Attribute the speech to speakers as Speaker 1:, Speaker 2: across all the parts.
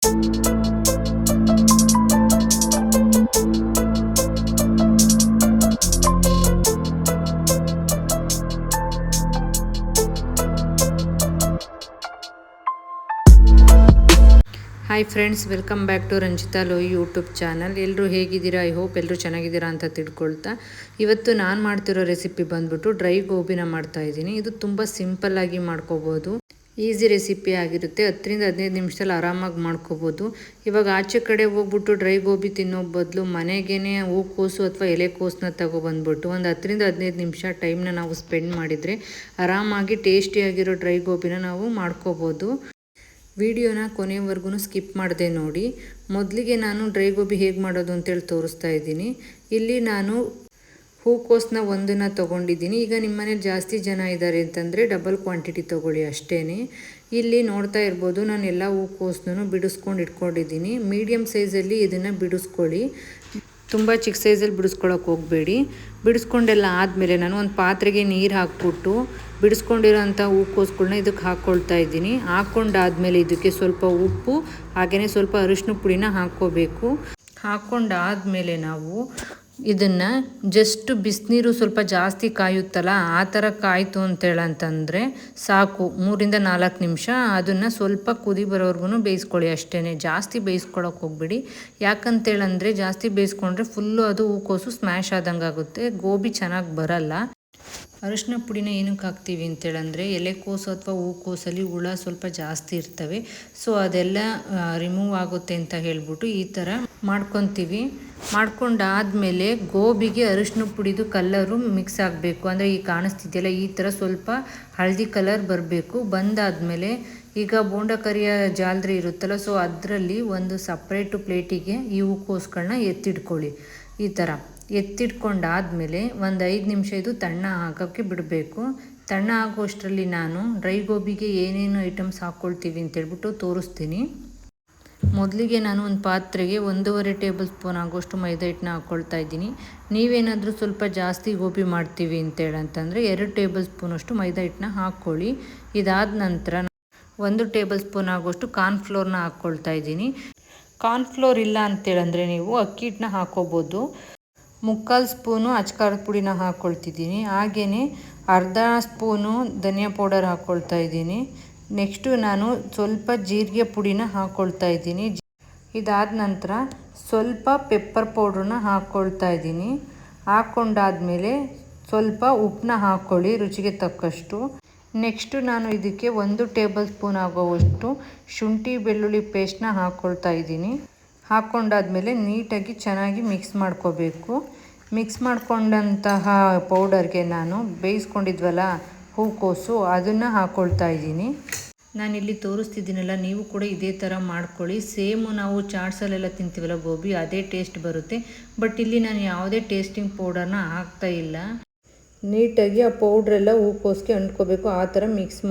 Speaker 1: Hi friends, welcome back to Ranjitha ಲೋಯಿ YouTube channel. ಎಲ್ಲರೂ ಹೇಗಿದ್ದೀರಾ? I hope ಎಲ್ಲರೂ ಚೆನ್ನಾಗಿದ್ದೀರಾ ಅಂತ ತಿಳ್ಕೊಳ್ತಾ, ಇವತ್ತು ನಾನು ಮಾಡ್ತಿರೋ ರೆಸಿಪಿ ಬಂದ್ಬಿಟ್ಟು ಡ್ರೈ ಗೋಬಿನ ಮಾಡ್ತಾಯಿದ್ದೀನಿ. ಇದು ತುಂಬ ಸಿಂಪಲ್ಲಾಗಿ ಮಾಡ್ಕೋಬೋದು, ಈಸಿ ರೆಸಿಪಿ ಆಗಿರುತ್ತೆ. 10-15 ನಿಮಿಷದಲ್ಲಿ ಆರಾಮಾಗಿ ಮಾಡ್ಕೋಬೋದು. ಇವಾಗ ಆಚೆ ಕಡೆ ಹೋಗ್ಬಿಟ್ಟು ಡ್ರೈ ಗೋಬಿ ತಿನ್ನೋ ಬದಲು ಮನೆಗೇ ಹೂಕೋಸು ಅಥವಾ ಎಲೆಕೋಸನ್ನ ತಗೊಬಂದ್ಬಿಟ್ಟು ಒಂದು 10-15 ನಿಮಿಷ ಟೈಮ್ನ ನಾವು ಸ್ಪೆಂಡ್ ಮಾಡಿದರೆ ಆರಾಮಾಗಿ ಟೇಸ್ಟಿಯಾಗಿರೋ ಡ್ರೈ ಗೋಬಿನ ನಾವು ಮಾಡ್ಕೋಬೋದು. ವಿಡಿಯೋನ ಕೊನೆಯವರೆಗೂ ಸ್ಕಿಪ್ ಮಾಡದೆ ನೋಡಿ. ಮೊದಲಿಗೆ ನಾನು ಡ್ರೈ ಗೋಬಿ ಹೇಗೆ ಮಾಡೋದು ಅಂತೇಳಿ ತೋರಿಸ್ತಾ ಇದ್ದೀನಿ. ಇಲ್ಲಿ ನಾನು ಹೂಕೋಸನ್ನ ಒಂದನ್ನು ತೊಗೊಂಡಿದ್ದೀನಿ. ಈಗ ನಿಮ್ಮ ಮನೇಲಿ ಜಾಸ್ತಿ ಜನ ಇದ್ದಾರೆ ಅಂತಂದರೆ ಡಬಲ್ ಕ್ವಾಂಟಿಟಿ ತೊಗೊಳ್ಳಿ ಅಷ್ಟೇ. ಇಲ್ಲಿ ನೋಡ್ತಾ ಇರ್ಬೋದು, ನಾನು ಎಲ್ಲ ಹೂಕೋಸನ್ನು ಬಿಡಿಸ್ಕೊಂಡು ಇಟ್ಕೊಂಡಿದ್ದೀನಿ. ಮೀಡಿಯಮ್ ಸೈಜಲ್ಲಿ ಇದನ್ನು ಬಿಡಿಸ್ಕೊಳ್ಳಿ, ತುಂಬ ಚಿಕ್ಕ ಸೈಜಲ್ಲಿ ಬಿಡಿಸ್ಕೊಳ್ಳೋಕೆ ಹೋಗಬೇಡಿ. ಬಿಡಿಸ್ಕೊಂಡೆಲ್ಲ ಆದಮೇಲೆ ನಾನು ಒಂದು ಪಾತ್ರೆಗೆ ನೀರು ಹಾಕ್ಬಿಟ್ಟು ಬಿಡಿಸ್ಕೊಂಡಿರೋಂಥ ಹೂಕೋಸುಗಳನ್ನ ಇದಕ್ಕೆ ಹಾಕ್ಕೊಳ್ತಾ ಇದ್ದೀನಿ. ಹಾಕ್ಕೊಂಡಾದ್ಮೇಲೆ ಇದಕ್ಕೆ ಸ್ವಲ್ಪ ಉಪ್ಪು ಹಾಗೆಯೇ ಸ್ವಲ್ಪ ಅರಿಶಿನ ಪುಡಿನ ಹಾಕ್ಕೋಬೇಕು. ಹಾಕ್ಕೊಂಡಾದ್ಮೇಲೆ ನಾವು ಇದನ್ನು ಜಸ್ಟ್ ಬಿಸಿನೀರು ಸ್ವಲ್ಪ ಜಾಸ್ತಿ ಕಾಯುತ್ತಲ್ಲ, ಆ ಥರ ಕಾಯಿತು ಅಂತೇಳಂತಂದರೆ ಸಾಕು. 3-4 ನಿಮಿಷ ಅದನ್ನು ಸ್ವಲ್ಪ ಕುದಿ ಬರೋವರೆಗೂ ಬೇಯಿಸ್ಕೊಳ್ಳಿ ಅಷ್ಟೇ. ಜಾಸ್ತಿ ಬೇಯಿಸ್ಕೊಳ್ಳೋಕೆ ಹೋಗ್ಬಿಡಿ. ಯಾಕಂತೇಳಂದರೆ ಜಾಸ್ತಿ ಬೇಯಿಸ್ಕೊಂಡ್ರೆ ಫುಲ್ಲು ಅದು ಹೂಕೋಸು ಸ್ಮ್ಯಾಶ್ ಆದಂಗೆ ಆಗುತ್ತೆ, ಗೋಬಿ ಚೆನ್ನಾಗಿ ಬರಲ್ಲ. ಅರಿಶಿನ ಪುಡಿನ ಏನಕ್ಕೆ ಹಾಕ್ತೀವಿ ಅಂತೇಳಂದರೆ ಎಲೆಕೋಸು ಅಥವಾ ಹೂಕೋಸಲ್ಲಿ ಹುಳ ಸ್ವಲ್ಪ ಜಾಸ್ತಿ ಇರ್ತವೆ, ಸೊ ಅದೆಲ್ಲ ರಿಮೂವ್ ಆಗುತ್ತೆ ಅಂತ ಹೇಳ್ಬಿಟ್ಟು ಈ ಥರ ಮಾಡ್ಕೊತೀವಿ. ಮಾಡ್ಕೊಂಡಾದಮೇಲೆ ಗೋಬಿಗೆ ಅರಿಶಿನ ಪುಡಿದು ಕಲ್ಲರು ಮಿಕ್ಸ್ ಆಗಬೇಕು. ಅಂದರೆ ಈ ಕಾಣಿಸ್ತಿದೆಯಲ್ಲ, ಈ ಥರ ಸ್ವಲ್ಪ ಹಳದಿ ಕಲರ್ ಬರಬೇಕು. ಬಂದಾದಮೇಲೆ ಈಗ ಬೋಂಡ ಕರಿಯ ಜಾಲರಿ ಇರುತ್ತಲ್ಲ, ಸೊ ಅದರಲ್ಲಿ ಒಂದು ಸಪ್ರೇಟು ಪ್ಲೇಟಿಗೆ ಈ ಹೂಕೋಸುಗಳನ್ನ ಎತ್ತಿಟ್ಕೊಳ್ಳಿ. ಈ ಥರ ಎತ್ತಿಟ್ಕೊಂಡಾದಮೇಲೆ ಒಂದು 5 ನಿಮಿಷ ಇದು ತಣ್ಣ ಆಗೋಕ್ಕೆ ಬಿಡಬೇಕು. ತಣ್ಣ ಆಗೋಷ್ಟರಲ್ಲಿ ನಾನು ಡ್ರೈ ಗೋಬಿಗೆ ಏನೇನು ಐಟಮ್ಸ್ ಹಾಕ್ಕೊಳ್ತೀವಿ ಅಂತೇಳ್ಬಿಟ್ಟು ತೋರಿಸ್ತೀನಿ. ಮೊದಲಿಗೆ ನಾನು ಒಂದು ಪಾತ್ರೆಗೆ 1.5 ಟೇಬಲ್ ಸ್ಪೂನ್ ಆಗೋಷ್ಟು ಮೈದಾ ಹಿಟ್ಟನ್ನ ಹಾಕ್ಕೊಳ್ತಾ ಇದ್ದೀನಿ. ನೀವೇನಾದರೂ ಸ್ವಲ್ಪ ಜಾಸ್ತಿ ಗೋಬಿ ಮಾಡ್ತೀವಿ ಅಂತೇಳಂತಂದರೆ 2 ಟೇಬಲ್ ಸ್ಪೂನಷ್ಟು ಮೈದಾ ಹಿಟ್ಟನ್ನ ಹಾಕ್ಕೊಳ್ಳಿ. ಇದಾದ ನಂತರ 1 ಟೇಬಲ್ ಸ್ಪೂನ್ ಆಗೋಷ್ಟು ಕಾರ್ನ್ಫ್ಲೋರ್ನ ಹಾಕ್ಕೊಳ್ತಾ ಇದ್ದೀನಿ. ಕಾರ್ನ್ಫ್ಲೋರ್ ಇಲ್ಲ ಅಂತೇಳಂದರೆ ನೀವು ಅಕ್ಕಿ ಹಿಟ್ಟನ್ನ ಹಾಕ್ಕೋಬೋದು. 3/4 ಸ್ಪೂನು ಅಚ್ಕಾರದ ಪುಡಿನ ಹಾಕ್ಕೊಳ್ತಿದ್ದೀನಿ. ಹಾಗೆಯೇ ಅರ್ಧ ಸ್ಪೂನು ಧನಿಯಾ ಪೌಡರ್ ಹಾಕ್ಕೊಳ್ತಾ ಇದ್ದೀನಿ. ನೆಕ್ಸ್ಟು ನಾನು ಸ್ವಲ್ಪ ಜೀರಿಗೆ ಪುಡಿನ ಹಾಕ್ಕೊಳ್ತಾ ಇದ್ದೀನಿ. ಇದಾದ ನಂತರ ಸ್ವಲ್ಪ ಪೆಪ್ಪರ್ ಪೌಡ್ರನ್ನ ಹಾಕ್ಕೊಳ್ತಾ ಇದ್ದೀನಿ. ಹಾಕ್ಕೊಂಡಾದ್ಮೇಲೆ ಸ್ವಲ್ಪ ಉಪ್ಪನ್ನ ಹಾಕ್ಕೊಳ್ಳಿ ರುಚಿಗೆ ತಕ್ಕಷ್ಟು. ನೆಕ್ಸ್ಟು ನಾನು ಇದಕ್ಕೆ 1 ಟೇಬಲ್ ಸ್ಪೂನ್ ಆಗೋವಷ್ಟು ಶುಂಠಿ ಬೆಳ್ಳುಳ್ಳಿ ಪೇಸ್ಟ್ನ ಹಾಕ್ಕೊಳ್ತಾ ಇದ್ದೀನಿ. ಹಾಕ್ಕೊಂಡಾದ್ಮೇಲೆ ನೀಟಾಗಿ ಚೆನ್ನಾಗಿ ಮಿಕ್ಸ್ ಮಾಡ್ಕೋಬೇಕು. ಮಿಕ್ಸ್ ಮಾಡ್ಕೊಂಡಂತಹ ಪೌಡರ್ಗೆ ನಾನು ಬೇಯಿಸ್ಕೊಂಡಿದ್ವಲ್ಲ ಹೂಕೋಸು, ಅದನ್ನು ಹಾಕ್ಕೊಳ್ತಾ ಇದ್ದೀನಿ. ನಾನಿಲ್ಲಿ ತೋರಿಸ್ತಿದ್ದೀನಲ್ಲ, ನೀವು ಕೂಡ ಇದೇ ಥರ ಮಾಡ್ಕೊಳ್ಳಿ. ಸೇಮು ನಾವು ಚಾಟ್ಸಲ್ಲೆಲ್ಲ ತಿಂತೀವಲ್ಲ ಗೋಬಿ, ಅದೇ ಟೇಸ್ಟ್ ಬರುತ್ತೆ. ಬಟ್ ಇಲ್ಲಿ ನಾನು ಯಾವುದೇ ಟೇಸ್ಟಿಂಗ್ ಪೌಡರ್ನ ಹಾಕ್ತಾ ಇಲ್ಲ. ನೀಟಾಗಿ ಆ ಪೌಡ್ರೆಲ್ಲ ಹೂಕೋಸಿಗೆ ಅಂಟ್ಕೋಬೇಕು. ಆ ಥರ ಮಿಕ್ಸ್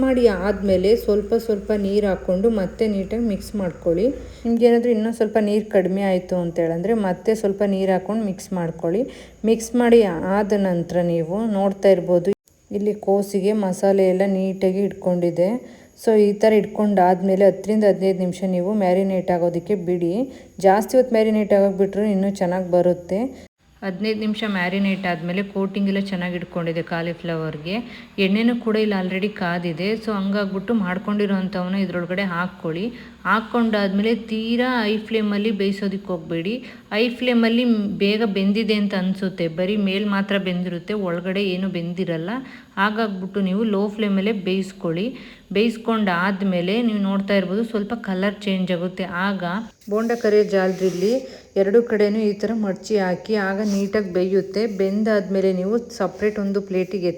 Speaker 1: ಮಾಡಿ ಆದಮೇಲೆ ಸ್ವಲ್ಪ ನೀರು ಹಾಕ್ಕೊಂಡು ಮತ್ತೆ ನೀಟಾಗಿ ಮಿಕ್ಸ್ ಮಾಡ್ಕೊಳ್ಳಿ. ನಿಮಗೇನಾದರೂ ಇನ್ನೂ ಸ್ವಲ್ಪ ನೀರು ಕಡಿಮೆ ಆಯಿತು ಅಂತೇಳಂದರೆ ಮತ್ತೆ ಸ್ವಲ್ಪ ನೀರು ಹಾಕ್ಕೊಂಡು ಮಿಕ್ಸ್ ಮಾಡ್ಕೊಳ್ಳಿ. ಮಿಕ್ಸ್ ಮಾಡಿ ಆದ ನಂತರ ನೀವು ನೋಡ್ತಾ ಇರ್ಬೋದು, ಇಲ್ಲಿ ಕೋಸಿಗೆ ಮಸಾಲೆ ಎಲ್ಲ ನೀಟಾಗಿ ಇಟ್ಕೊಂಡಿದೆ. ಸೊ ಈ ಥರ ಇಟ್ಕೊಂಡಾದ್ಮೇಲೆ 10-15 ನಿಮಿಷ ನೀವು ಮ್ಯಾರಿನೇಟ್ ಆಗೋದಕ್ಕೆ ಬಿಡಿ. ಜಾಸ್ತಿ ಹೊತ್ತು ಮ್ಯಾರಿನೇಟ್ ಆಗೋಗ್ಬಿಟ್ರೆ ಇನ್ನೂ ಚೆನ್ನಾಗಿ ಬರುತ್ತೆ. 15 ನಿಮಿಷ ಮ್ಯಾರಿನೇಟ್ ಆದಮೇಲೆ ಕೋಟಿಂಗ್ ಎಲ್ಲ ಚೆನ್ನಾಗಿ ಇಟ್ಕೊಂಡಿದೆ ಕಾಲಿಫ್ಲವರ್ಗೆ. ಎಣ್ಣೆನೂ ಕೂಡ ಇಲ್ಲಿ ಆಲ್ರೆಡಿ ಕಾದಿದೆ. ಸೊ ಹಂಗಾಗ್ಬಿಟ್ಟು ಮಾಡ್ಕೊಂಡಿರೋವಂಥವನ್ನ ಇದರೊಳಗಡೆ ಹಾಕ್ಕೊಳ್ಳಿ. ಹಾಕ್ಕೊಂಡಾದ್ಮೇಲೆ ತೀರಾ ಐ ಫ್ಲೇಮಲ್ಲಿ ಬೇಯಿಸೋದಕ್ಕೆ ಹೋಗಬೇಡಿ. ಐ ಫ್ಲೇಮಲ್ಲಿ ಬೇಗ ಬೆಂದಿದೆ ಅಂತ ಅನಿಸುತ್ತೆ, ಬರೀ ಮೇಲೆ ಮಾತ್ರ ಬೆಂದಿರುತ್ತೆ, ಒಳಗಡೆ ಏನು ಬೆಂದಿರಲ್ಲ. ಹಾಗಾಗ್ಬಿಟ್ಟು ನೀವು ಲೋ ಫ್ಲೇಮಲ್ಲೇ ಬೇಯಿಸ್ಕೊಳ್ಳಿ. ಬೇಯಿಸ್ಕೊಂಡಾದ್ಮೇಲೆ ನೀವು ನೋಡ್ತಾ ಇರ್ಬೋದು ಸ್ವಲ್ಪ ಕಲರ್ ಚೇಂಜ್ ಆಗುತ್ತೆ. ಆಗ ಬೋಂಡ ಕರಿಯ ಜಾಲರಿಲಿ 2 ಕಡೆನೂ ಈ ಥರ ಮಡಚಿ ಹಾಕಿ, ಆಗ ನೀಟಾಗಿ ಬೇಯುತ್ತೆ. ಬೆಂದಾದಮೇಲೆ ನೀವು ಸಪ್ರೇಟ್ ಒಂದು ಪ್ಲೇಟಿಗೆ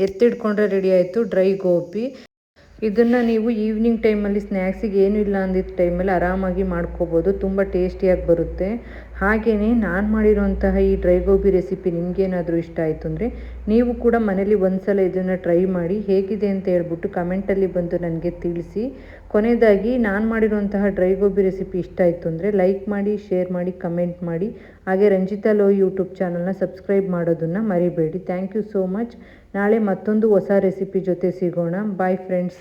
Speaker 1: ಎತ್ತಿಟ್ಕೊಂಡ್ರೆ ರೆಡಿ ಆಯಿತು ಡ್ರೈ ಗೋಬಿ. ಇದನ್ನು ನೀವು ಈವ್ನಿಂಗ್ ಟೈಮಲ್ಲಿ ಸ್ನ್ಯಾಕ್ಸಿಗೆ ಏನೂ ಇಲ್ಲ ಅಂದಿದ್ದ ಟೈಮಲ್ಲಿ ಆರಾಮಾಗಿ ಮಾಡ್ಕೋಬೋದು, ತುಂಬ ಟೇಸ್ಟಿಯಾಗಿ ಬರುತ್ತೆ. ಹಾಗೆಯೇ ನಾನು ಮಾಡಿರೋಂತಹ ಈ ಡ್ರೈ ಗೋಬಿ ರೆಸಿಪಿ ನಿಮಗೇನಾದರೂ ಇಷ್ಟ ಆಯಿತು ಅಂದರೆ ನೀವು ಕೂಡ ಮನೇಲಿ ಒಂದ್ಸಲ ಇದನ್ನು ಟ್ರೈ ಮಾಡಿ ಹೇಗಿದೆ ಅಂತ ಹೇಳ್ಬಿಟ್ಟು ಕಮೆಂಟಲ್ಲಿ ಬಂದು ನನಗೆ ತಿಳಿಸಿ. ಕೊನೆಯದಾಗಿ ನಾನು ಮಾಡಿರುವಂತಹ ಡ್ರೈ ಗೋಬಿ ರೆಸಿಪಿ ಇಷ್ಟ ಆಯಿತು ಅಂದರೆ ಲೈಕ್ ಮಾಡಿ, ಶೇರ್ ಮಾಡಿ, ಕಮೆಂಟ್ ಮಾಡಿ. ಹಾಗೆ ರಂಜಿತಾ ಲೋಯಿ ಯೂಟ್ಯೂಬ್ ಚಾನಲ್ನ ಸಬ್ಸ್ಕ್ರೈಬ್ ಮಾಡೋದನ್ನು ಮರಿಬೇಡಿ. Thank you so much. ನಾಳೆ ಮತ್ತೊಂದು ಹೊಸ ರೆಸಿಪಿ ಜೊತೆ ಸಿಗೋಣ. Bye friends.